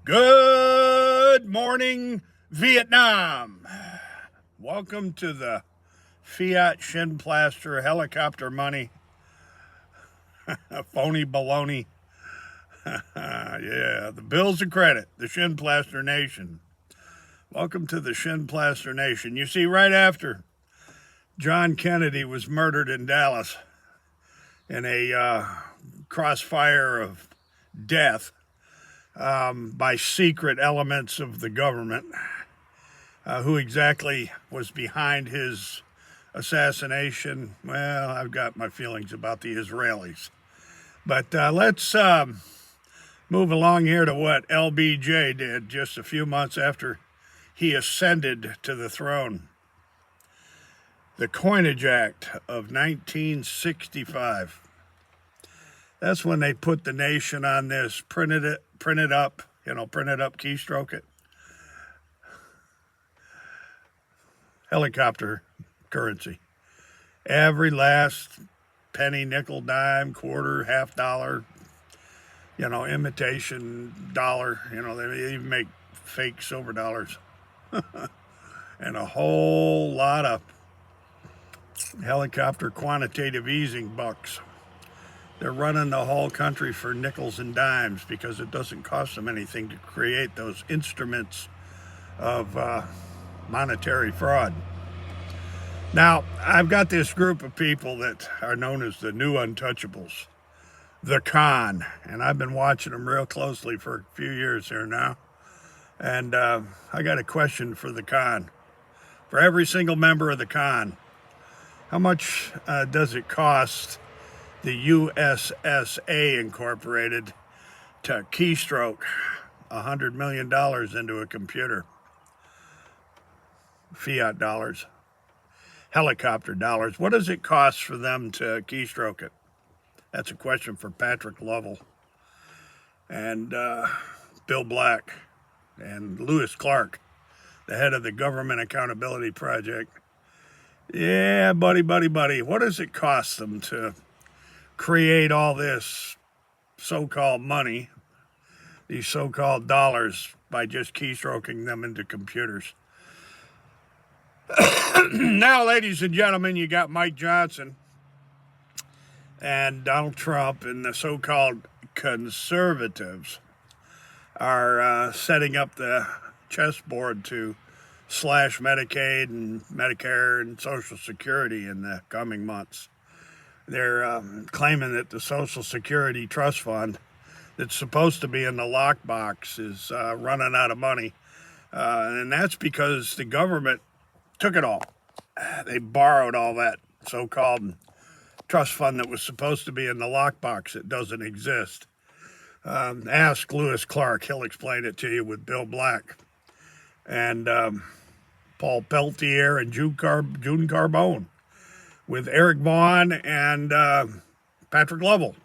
Good morning, Vietnam. Welcome to the Fiat Shin Plaster Helicopter Money Phony Baloney. Yeah, the bills of credit, the Shin Plaster Nation. Welcome to the Shin Plaster Nation. You see, right after John Kennedy was murdered in Dallas in a crossfire of death by secret elements of the government, who exactly was behind his assassination? Well, I've got my feelings about the Israelis. But let's move along here to what LBJ did just a few months after he ascended to the throne. The Coinage Act of 1965. That's when they put the nation on this, print it up, keystroke it. Helicopter currency. Every last penny, nickel, dime, quarter, half dollar, imitation dollar. They even make fake silver dollars. And a whole lot of helicopter quantitative easing bucks. They're running the whole country for nickels and dimes because it doesn't cost them anything to create those instruments of monetary fraud. Now, I've got this group of people that are known as the new untouchables, the con, and I've been watching them real closely for a few years here now. And I got a question for the con. For every single member of the con, how much does it cost the USSA Incorporated to keystroke $100 million into a computer? Fiat dollars, helicopter dollars. What does it cost for them to keystroke it? That's a question for Patrick Lovell and Bill Black and Lewis Clark, the head of the Government Accountability Project. Yeah, buddy, what does it cost them to create all this so-called money, these so-called dollars, by just keystroking them into computers? Now, ladies and gentlemen, you got Mike Johnson and Donald Trump and the so-called conservatives are setting up the chessboard to slash Medicaid and Medicare and Social Security in the coming months. They're claiming that the Social Security Trust Fund that's supposed to be in the lockbox is running out of money. And that's because the government took it all. They borrowed all that so-called trust fund that was supposed to be in the lockbox. It doesn't exist. Ask Lewis Clark. He'll explain it to you with Bill Black and Paul Peltier and June Carbone, with Eric Vaughn and Patrick Lovell.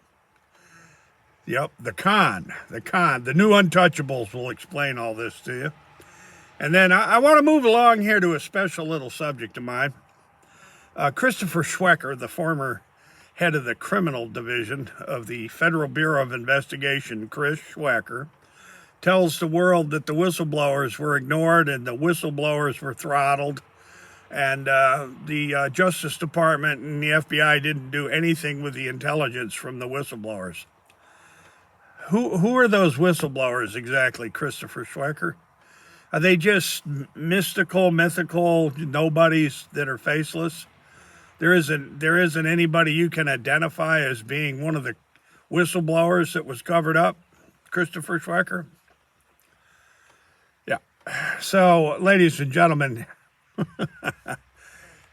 Yep, the new untouchables will explain all this to you. And then I want to move along here to a special little subject of mine. Christopher Schwecker, the former head of the criminal division of the Federal Bureau of Investigation, Chris Schwecker, tells the world that the whistleblowers were ignored and the whistleblowers were throttled, and the Justice Department and the FBI didn't do anything with the intelligence from the whistleblowers. Who are those whistleblowers exactly, Christopher Schwecker? Are they just mythical nobodies that are faceless? There isn't anybody you can identify as being one of the whistleblowers that was covered up, Christopher Schwecker? Yeah. So, ladies and gentlemen,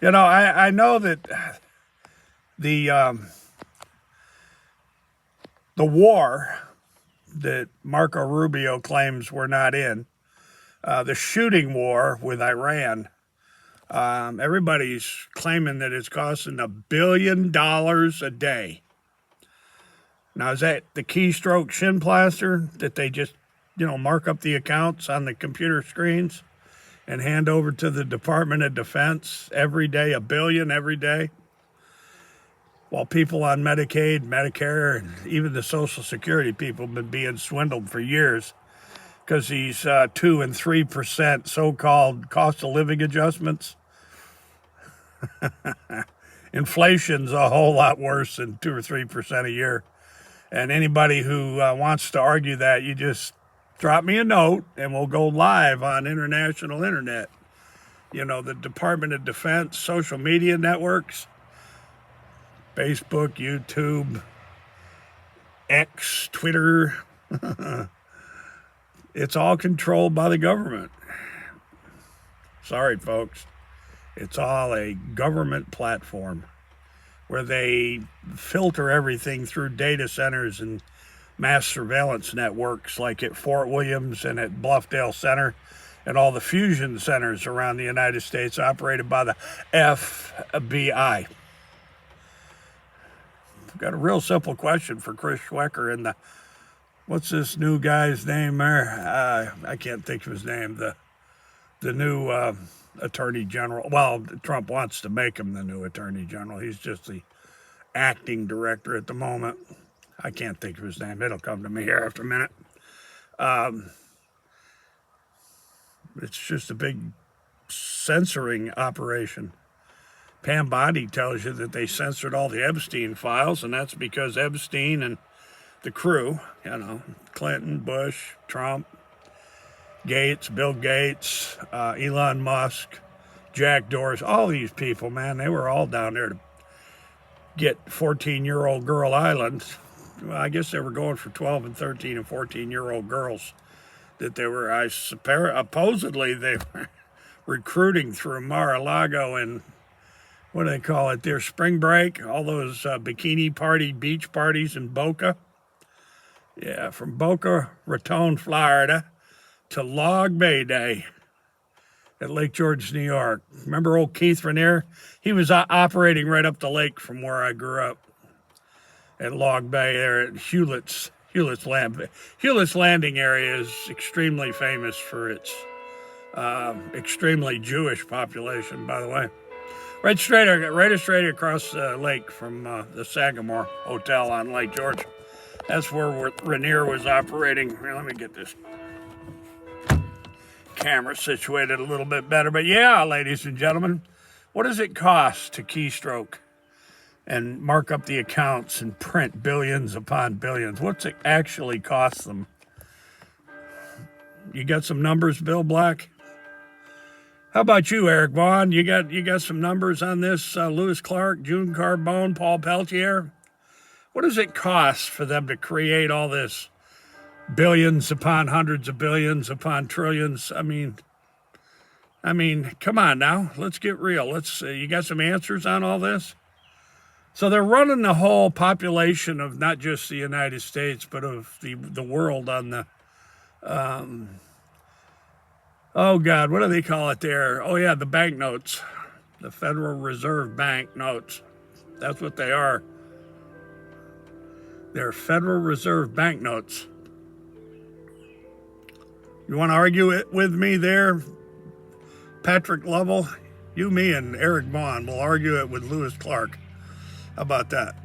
I know that the war that Marco Rubio claims we're not in, the shooting war with Iran, everybody's claiming that it's costing $1 billion a day. Now, is that the keystroke shin plaster that they just, mark up the accounts on the computer screens and hand over to the Department of Defense every day, $1 billion every day? While people on Medicaid, Medicare, and even the Social Security people have been being swindled for years because these 2 and 3% so-called cost of living adjustments. Inflation's a whole lot worse than 2 or 3% a year. And anybody who wants to argue that, you just drop me a note and we'll go live on international internet. You know, the Department of Defense, social media networks, Facebook, YouTube, X, Twitter. It's all controlled by the government. Sorry, folks. It's all a government platform where they filter everything through data centers and mass surveillance networks like at Fort Williams and at Bluffdale Center and all the fusion centers around the United States operated by the FBI. I've got a real simple question for Chris Schwecker and what's this new guy's name there? I can't think of his name. The new Attorney General. Well, Trump wants to make him the new Attorney General. He's just the acting director at the moment. I can't think of his name. It'll come to me here after a minute. It's just a big censoring operation. Pam Bondi tells you that they censored all the Epstein files, and that's because Epstein and the crew, you know, Clinton, Bush, Trump, Gates, Bill Gates, Elon Musk, Jack Dorsey, all these people, man, they were all down there to get 14-year-old girl island. Well, I guess they were going for 12 and 13 and 14-year-old girls that they were, supposedly they were recruiting through Mar-a-Lago and what do they call it, their spring break, all those bikini party, beach parties in Boca. Yeah, from Boca Raton, Florida, to Log Bay Day at Lake George, New York. Remember old Keith Rainier? He was operating right up the lake from where I grew up at Log Bay there at Hewlett's Landing area is extremely famous for its extremely Jewish population, by the way. Right straight across the lake from the Sagamore Hotel on Lake George. That's where Rainier was operating. Here, let me get this camera situated a little bit better. But yeah, ladies and gentlemen, what does it cost to keystroke and mark up the accounts and print billions upon billions? What's it actually cost them? You got some numbers, Bill Black? How about you, Eric Vaughn? You got some numbers on this? Lewis Clark, June Carbone, Paul Peltier? What does it cost for them to create all this billions upon hundreds of billions upon trillions? I mean, come on now. Let's get real. You got some answers on all this? So they're running the whole population of not just the United States, but of the world on the, oh God, what do they call it there? Oh yeah, the banknotes, the Federal Reserve Bank notes. That's what they are. They're Federal Reserve banknotes. You want to argue it with me there, Patrick Lovell? You, me, and Eric Vaughn will argue it with Lewis Clark. How about that?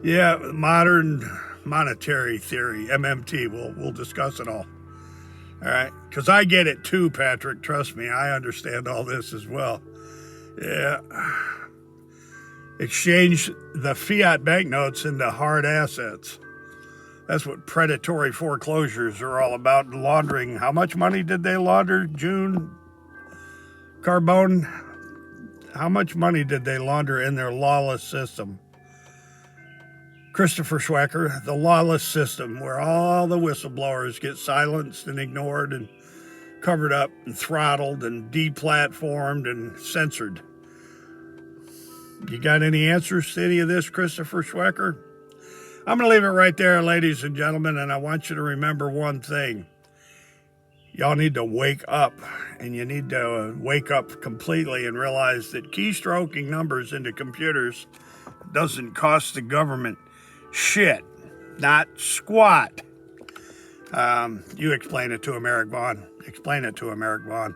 Yeah, modern monetary theory, MMT. We'll discuss it all. All right, because I get it too, Patrick. Trust me, I understand all this as well. Yeah. Exchange the fiat banknotes into hard assets. That's what predatory foreclosures are all about. Laundering. How much money did they launder, June Carbone? How much money did they launder in their lawless system? Christopher Schwecker, the lawless system where all the whistleblowers get silenced and ignored and covered up and throttled and deplatformed and censored. You got any answers to any of this, Christopher Schwecker? I'm going to leave it right there, ladies and gentlemen, and I want you to remember one thing. Y'all need to wake up, and you need to wake up completely and realize that keystroking numbers into computers doesn't cost the government shit, not squat. You explain it to him, Eric Vaughn. Explain it to him, Eric Vaughn.